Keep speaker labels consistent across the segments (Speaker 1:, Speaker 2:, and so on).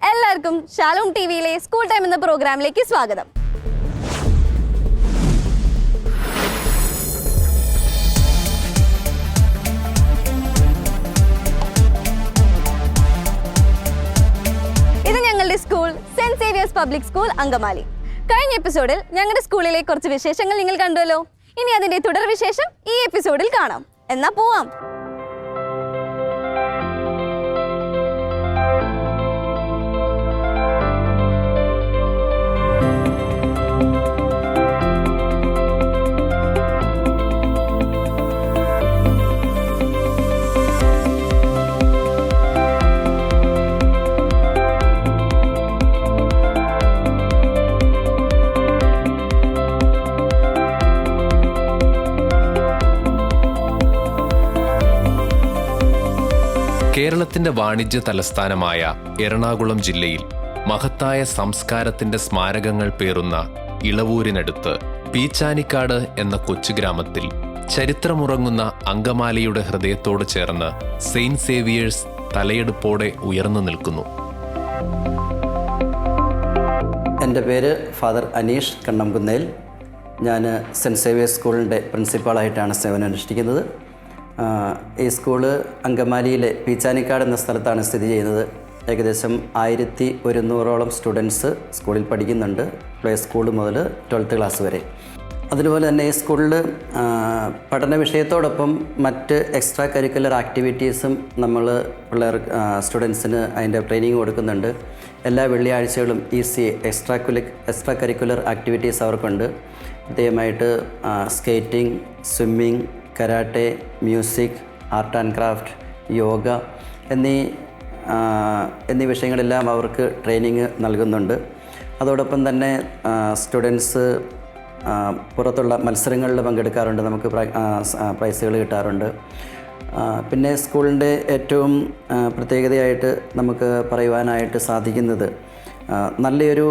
Speaker 1: എല്ലാവർക്കും Shalom ടിവിയിലെ school time എന്ന പ്രോഗ്രാമിലേക്ക് സ്വാഗതം. ഇത് ഞങ്ങളുടെ school saint Xavier's public school Angamaly. കഴിഞ്ഞ എപ്പിസോഡിൽ ഞങ്ങളുടെ സ്കൂളിലെ കുറച്ച് വിശേഷങ്ങൾ നിങ്ങൾ കണ്ടുവല്ലോ. ഇനി അതിന്റെ തുടർ വിശേഷം ഈ എപ്പിസോഡിൽ കാണാം. എന്നാ പോവാം.
Speaker 2: കേരളത്തിന്റെ വാണിജ്യ തലസ്ഥാനമായ എറണാകുളം ജില്ലയിൽ മഹത്തായ സംസ്കാരത്തിന്റെ സ്മാരകങ്ങൾ പേറുന്ന ഇളവൂരിനടുത്ത് പീച്ചാനിക്കാട് എന്ന കൊച്ചു ഗ്രാമത്തിൽ ചരിത്രമുറങ്ങുന്ന അങ്കമാലിയുടെ ഹൃദയത്തോട് ചേർന്ന് സെയിന്റ് സേവിയേഴ്സ് തലയെടുപ്പോടെ ഉയർന്നു നിൽക്കുന്നു.
Speaker 3: എൻ്റെ പേര് ഫാദർ അനീഷ് കണ്ണംകുന്നേൽ. ഞാൻ സെൻറ്റ് സേവിയേഴ്സ് സ്കൂളിൻ്റെ പ്രിൻസിപ്പാളായിട്ടാണ് സേവനമനുഷ്ഠിക്കുന്നത്. ഈ സ്കൂള് അങ്കമാലിയിലെ പീച്ചാനിക്കാട് എന്ന സ്ഥലത്താണ് സ്ഥിതി ചെയ്യുന്നത്. ഏകദേശം 1100ഓളം സ്റ്റുഡൻസ് സ്കൂളിൽ പഠിക്കുന്നുണ്ട്, പ്ലേ സ്കൂൾ മുതൽ 12th ക്ലാസ് വരെ. അതുപോലെ തന്നെ ഈ സ്കൂളിൽ പഠന വിഷയത്തോടൊപ്പം മറ്റ് എക്സ്ട്രാ കരിക്കുലർ ആക്ടിവിറ്റീസും നമ്മൾ സ്റ്റുഡൻസിന് അതിൻ്റെ ട്രെയിനിങ് കൊടുക്കുന്നുണ്ട്. എല്ലാ വെള്ളിയാഴ്ചകളും എക്സ്ട്രാ കരിക്കുലർ ആക്ടിവിറ്റീസ് അവർക്കുണ്ട്. പ്രത്യേകമായിട്ട് skating, swimming, karate, music, art and craft, yoga എന്നീ വിഷയങ്ങളെല്ലാം അവർക്ക് ട്രെയിനിങ് നൽകുന്നുണ്ട്. അതോടൊപ്പം തന്നെ സ്റ്റുഡൻസ് പുറത്തുള്ള മത്സരങ്ങളിൽ പങ്കെടുക്കാറുണ്ട്. നമുക്ക് പ്രൈസുകൾ കിട്ടാറുണ്ട്. പിന്നെ സ്കൂളിൻ്റെ ഏറ്റവും പ്രത്യേകതയായിട്ട് നമുക്ക് പറയുവാനായിട്ട് സാധിക്കുന്നത് നല്ലൊരു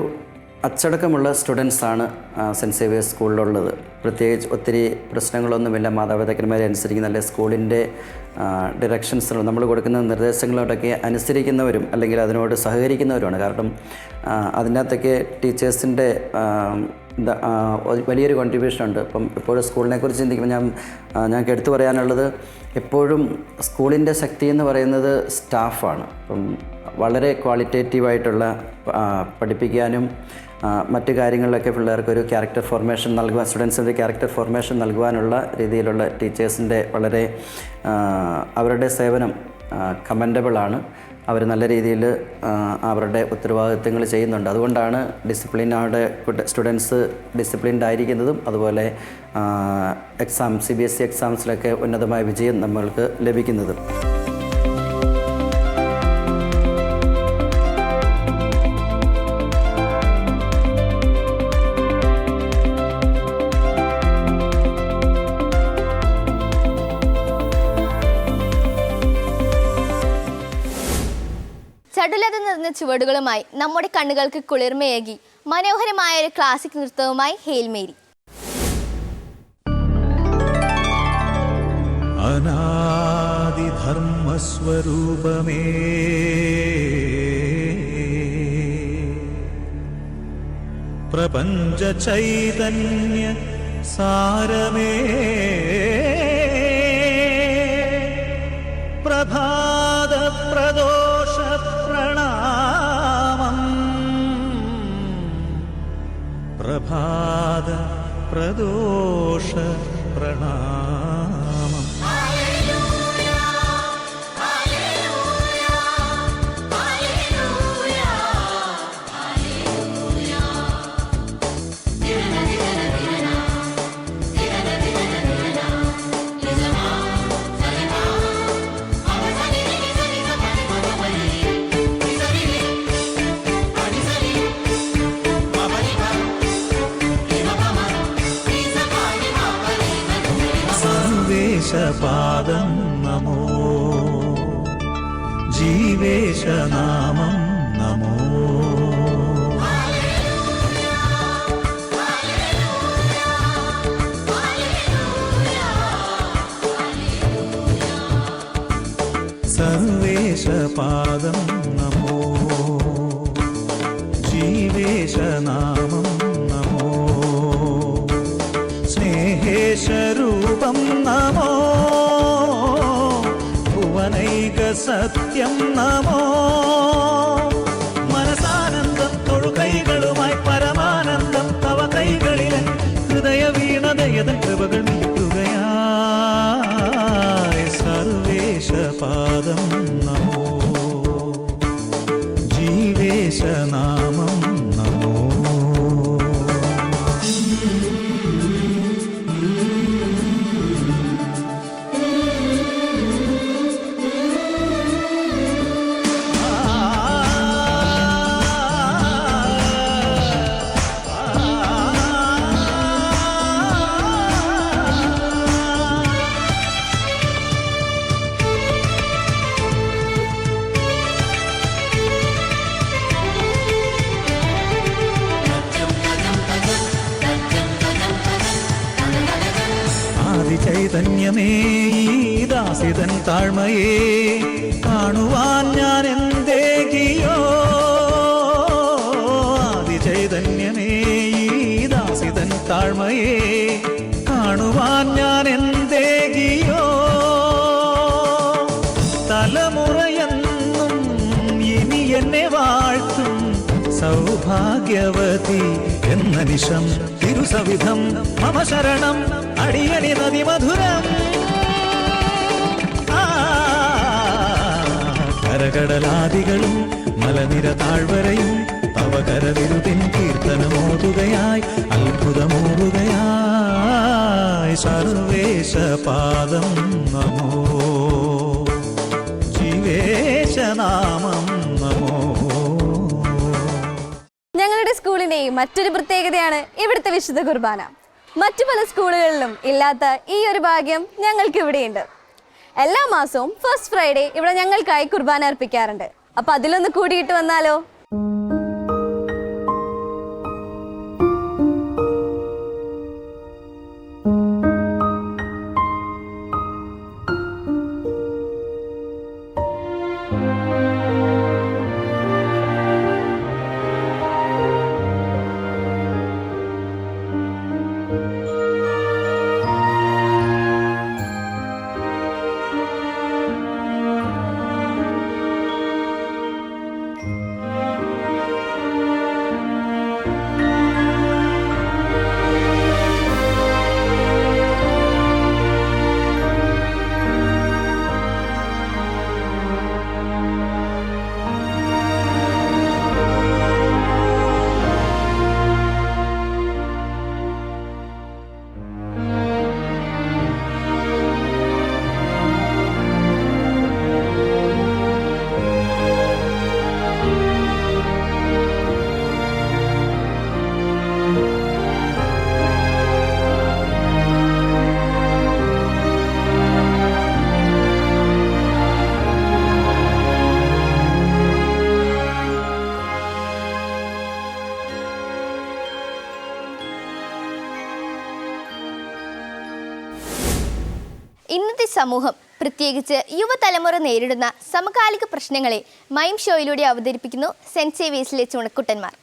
Speaker 3: അച്ചടക്കമുള്ള സ്റ്റുഡൻസാണ് സെൻറ്റ് സേവിയേഴ്സ് സ്കൂളിലുള്ളത്. പ്രത്യേകിച്ച് ഒത്തിരി പ്രശ്നങ്ങളൊന്നുമില്ല. മാതാപിതാക്കന്മാരെ അനുസരിക്കുന്ന നല്ല സ്കൂളിൻ്റെ ഡിറക്ഷൻസ് നമ്മൾ കൊടുക്കുന്ന നിർദ്ദേശങ്ങളോടൊക്കെ അനുസരിക്കുന്നവരും അല്ലെങ്കിൽ അതിനോട് സഹകരിക്കുന്നവരുമാണ്. കാരണം അതിനകത്തൊക്കെ ടീച്ചേഴ്സിൻ്റെ വലിയൊരു കോൺട്രിബ്യൂഷൻ ഉണ്ട്. ഇപ്പം എപ്പോഴും സ്കൂളിനെക്കുറിച്ച് ചിന്തിക്കുമ്പോൾ ഞങ്ങൾക്ക് എടുത്തു പറയാനുള്ളത്, എപ്പോഴും സ്കൂളിൻ്റെ ശക്തി എന്ന് പറയുന്നത് സ്റ്റാഫാണ്. അപ്പം വളരെ ക്വാളിറ്റേറ്റീവായിട്ടുള്ള പഠിപ്പിക്കാനും മറ്റു കാര്യങ്ങളിലൊക്കെ പിള്ളേർക്കൊരു ക്യാരക്ടർ ഫോർമേഷൻ നൽകുവാൻ, സ്റ്റുഡൻസിൻ്റെ ക്യാരക്ടർ ഫോർമേഷൻ നൽകുവാനുള്ള രീതിയിലുള്ള ടീച്ചേഴ്സിൻ്റെ വളരെ അവരുടെ സേവനം കമൻഡബിളാണ്. അവർ നല്ല രീതിയിൽ അവരുടെ ഉത്തരവാദിത്തങ്ങൾ ചെയ്യുന്നുണ്ട്. അതുകൊണ്ടാണ് ഡിസിപ്ലിനോടെ സ്റ്റുഡൻസ് ഡിസിപ്ലിൻഡ് ആയിരിക്കുന്നതും അതുപോലെ CBSE എക്സാംസിലൊക്കെ ഉന്നതമായ വിജയം നമ്മൾക്ക് ലഭിക്കുന്നതും.
Speaker 4: ചടുലത നിറഞ്ഞ ചുവടുകളുമായി നമ്മുടെ കണ്ണുകൾക്ക് കുളിർമയേകി മനോഹരമായ ഒരു ക്ലാസിക് നൃത്തവുമായി ഹെയിൽ മേരി.
Speaker 5: അനാദി ധർമ്മസ്വരൂപമേ, പ്രപഞ്ച ചൈതന്യ സാരമേ, പ്രഭാത പ്രദോഷ പ്രണാമം, പ്രഭാത പ്രദോഷ പ്രണാമം. പാദം നമോ, ജീവേശനാമം നമോ. സർവേശപാദം നമോ. ജീവേശനാമം നമോ സ്നേഹേശരൂപം നമോ ഭുവനൈക സത്യം നമോ മനസാനന്ദം തൊഴുകൈകളുമായി പരമാനന്ദം തവ കൈകളിലെ ഹൃദയ വീണതയതൻ കൃപകൾ നീട്ടുകയായി സർവേശപാദം നമോ ജീവേശനാമം നമോ ചൈതന്യമേ ഈ ദാസിതൻ താഴ്മയെ കാണുവാൻ ഞാൻ എന്തേകിയോ ആദിചൈതന്യമേ ഈ ദാസിതൻ താഴ്മയെ കാണുവാൻ ഞാൻ എന്തേകിയോ തലമുറയെന്നും ഇനി എന്നെ വാഴ്ത്തും സൗഭാഗ്യവതി എന്ന നിശം തിരുസവിധം മമ ശരണം അടിയണി നദി മധുരം കരകടലാദികളും മലനിര താഴ്വരയും തവ കരവിരുതിൻ കീർത്തനമോതുകയായി അത്ഭുതമോതുകയായി സർവേശപാദം നമോ ജീവേശനാമം നമോ.
Speaker 1: ഞങ്ങളുടെ സ്കൂളിന്റെ മറ്റൊരു പ്രത്യേകതയാണ് ഇവിടുത്തെ വിശുദ്ധ കുർബാന. മറ്റു പല സ്കൂളുകളിലും ഇല്ലാത്ത ഈ ഒരു ഭാഗ്യം ഞങ്ങൾക്ക് ഇവിടെയുണ്ട്. എല്ലാ മാസവും ഫസ്റ്റ് ഫ്രൈഡേ ഇവിടെ ഞങ്ങൾക്കായി കുർബാന അർപ്പിക്കാറുണ്ട്. അപ്പൊ അതിലൊന്ന് കൂടിയിട്ട് വന്നാലോ?
Speaker 4: ഇന്നത്തെ സമൂഹം, പ്രത്യേകിച്ച് യുവതലമുറ നേരിടുന്ന സമകാലിക പ്രശ്നങ്ങളെ മൈം ഷോയിലൂടെ അവതരിപ്പിക്കുന്നു സെന്റ് സേവിയേഴ്സിലെ ചുണക്കുട്ടന്മാർ.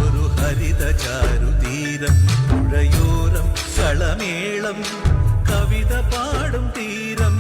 Speaker 5: ഒരു ഹരിതചാരുതീരം പുഴയോരം കളമേളം കവിത പാടും തീരം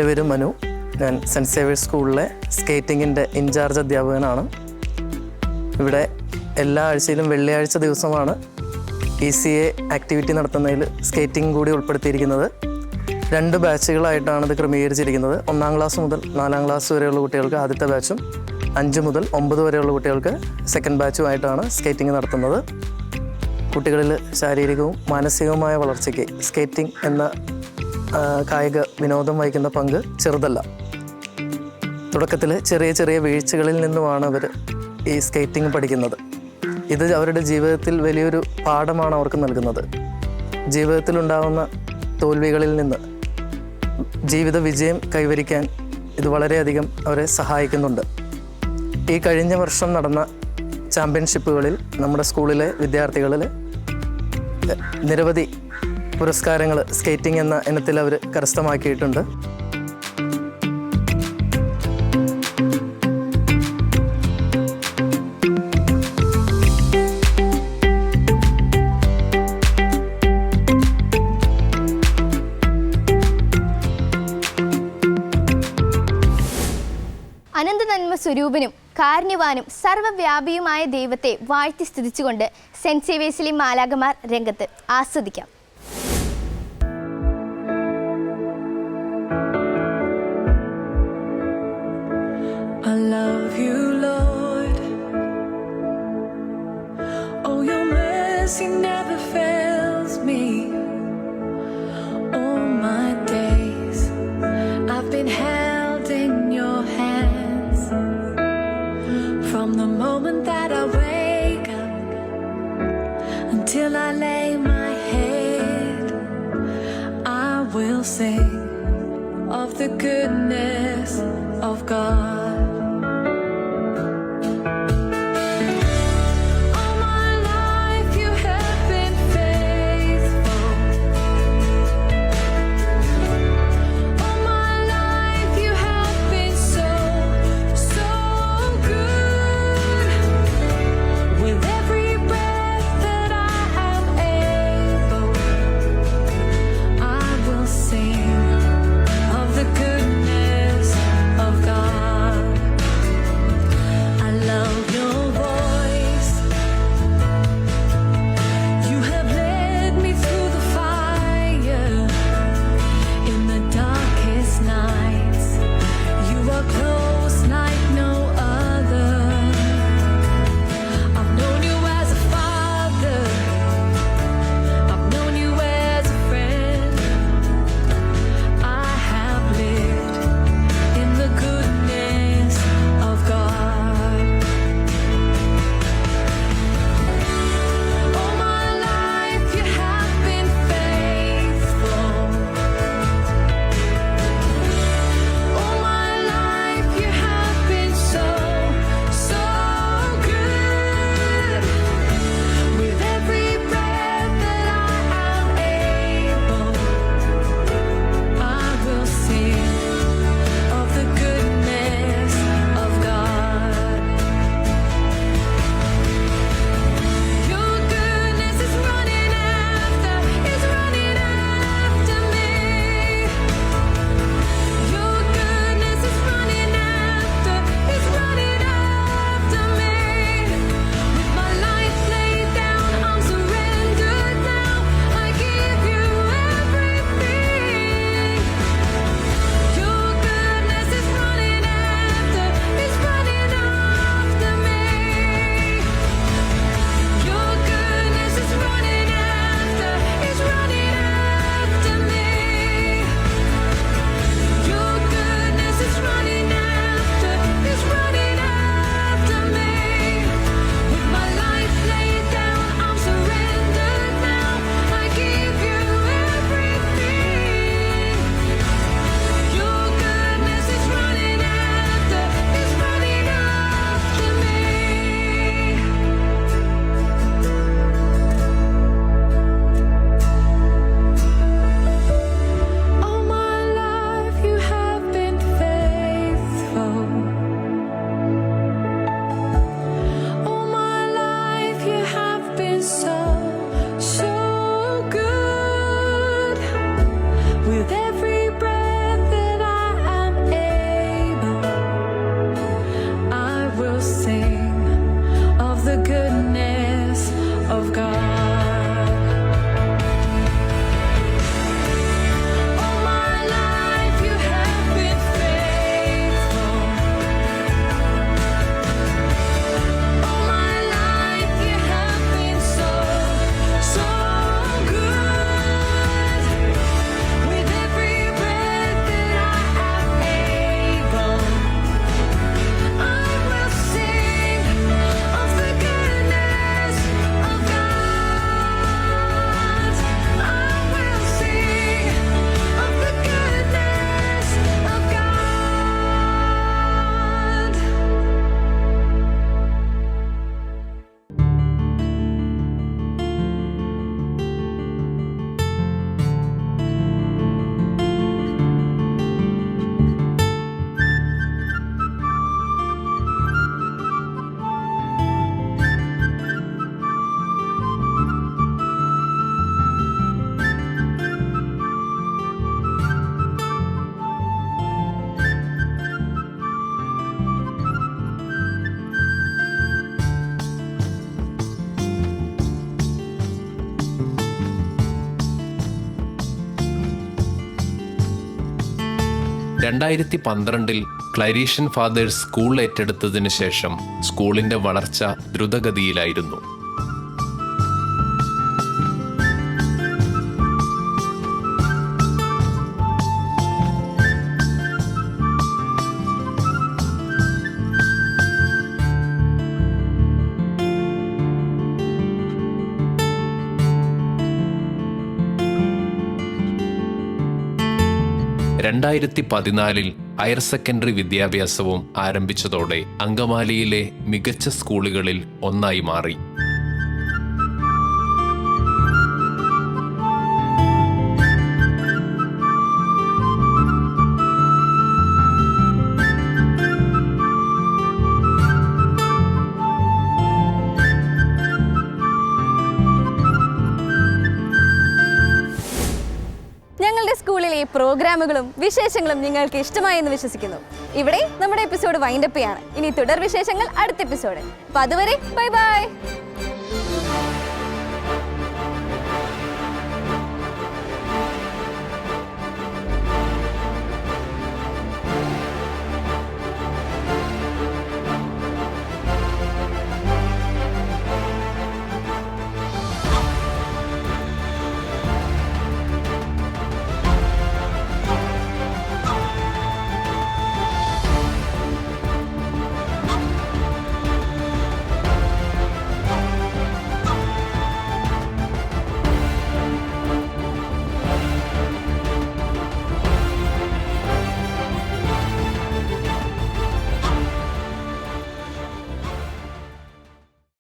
Speaker 6: പേര് മനു. ഞാൻ സെൻറ്റ് സേവിയേഴ്സ് സ്കൂളിലെ സ്കേറ്റിങ്ങിൻ്റെ ഇൻചാർജ് അധ്യാപകനാണ്. ഇവിടെ എല്ലാ ആഴ്ചയിലും വെള്ളിയാഴ്ച ദിവസമാണ് ECA ആക്ടിവിറ്റി നടത്തുന്നതിൽ സ്കേറ്റിംഗ് കൂടി ഉൾപ്പെടുത്തിയിരിക്കുന്നത്. 2 ബാച്ചുകളായിട്ടാണ് ഇത് ക്രമീകരിച്ചിരിക്കുന്നത്. 1-ാം ക്ലാസ് മുതൽ 4-ാം ക്ലാസ് വരെയുള്ള കുട്ടികൾക്ക് ആദ്യത്തെ ബാച്ചും 5 മുതൽ 9 വരെയുള്ള കുട്ടികൾക്ക് സെക്കൻഡ് ബാച്ചുമായിട്ടാണ് സ്കേറ്റിംഗ് നടത്തുന്നത്. കുട്ടികളിൽ ശാരീരികവും മാനസികവുമായ വളർച്ചയ്ക്ക് സ്കേറ്റിംഗ് എന്ന കായിക വിനോദം വഹിക്കുന്ന പങ്ക് ചെറുതല്ല. തുടക്കത്തിൽ ചെറിയ ചെറിയ വീഴ്ചകളിൽ നിന്നുമാണ് അവർ ഈ സ്കേറ്റിംഗ് പഠിക്കുന്നത്. ഇത് അവരുടെ ജീവിതത്തിൽ വലിയൊരു പാഠമാണ് അവർക്ക് നൽകുന്നത്. ജീവിതത്തിലുണ്ടാകുന്ന തോൽവികളിൽ നിന്ന് ജീവിത വിജയം കൈവരിക്കാൻ ഇത് വളരെയധികം അവരെ സഹായിക്കുന്നുണ്ട്. ഈ കഴിഞ്ഞ വർഷം നടന്ന ചാമ്പ്യൻഷിപ്പുകളിൽ നമ്മുടെ സ്കൂളിലെ വിദ്യാർത്ഥികളിൽ നിരവധി പുരസ്കാരങ്ങൾ സ്കേറ്റിംഗ് എന്ന ഇനത്തിൽ അവർ കരസ്ഥമാക്കിയിട്ടുണ്ട്.
Speaker 4: അനന്തനന്മ സ്വരൂപനും കാരുണ്യവാനും സർവ്വവ്യാപിയുമായ ദൈവത്തെ വാഴ്ത്തി സ്തുതിച്ചുകൊണ്ട് സെൻറ്റ് സേവിയേഴ്സിലെ മാലാഖമാർ രംഗത്ത്. ആസ്വദിക്കാം.
Speaker 7: I love you, Lord. Oh, your mercy never fails me. All my days I've been held in your hands. From the moment that I wake up until I lay my head, I will sing of the goodness of God. Sing of the goodness of God.
Speaker 2: 2012 Claretian fathers school ഏറ്റെടുത്തതിന് ശേഷം സ്കൂളിന്റെ വളർച്ച ദ്രുതഗതിയിലായിരുന്നു. ൽ higher secondary വിദ്യാഭ്യാസവും ആരംഭിച്ചതോടെ അങ്കമാലിയിലെ മികച്ച സ്കൂളുകളിൽ ഒന്നായി മാറി.
Speaker 1: ഞങ്ങളുടെ സ്കൂളിലെ പ്രോഗ്രാമുകളും വിശേഷങ്ങളും നിങ്ങൾക്ക് ഇഷ്ടമായെന്ന് വിശ്വസിക്കുന്നു. ഇവിടെ നമ്മുടെ എപ്പിസോഡ് വൈൻഡപ്പ് ചെയ്യാണ്. ഇനി തുടർ വിശേഷങ്ങൾ അടുത്ത എപ്പിസോഡ്. അപ്പോൾ അതുവരെ ബൈ ബൈ.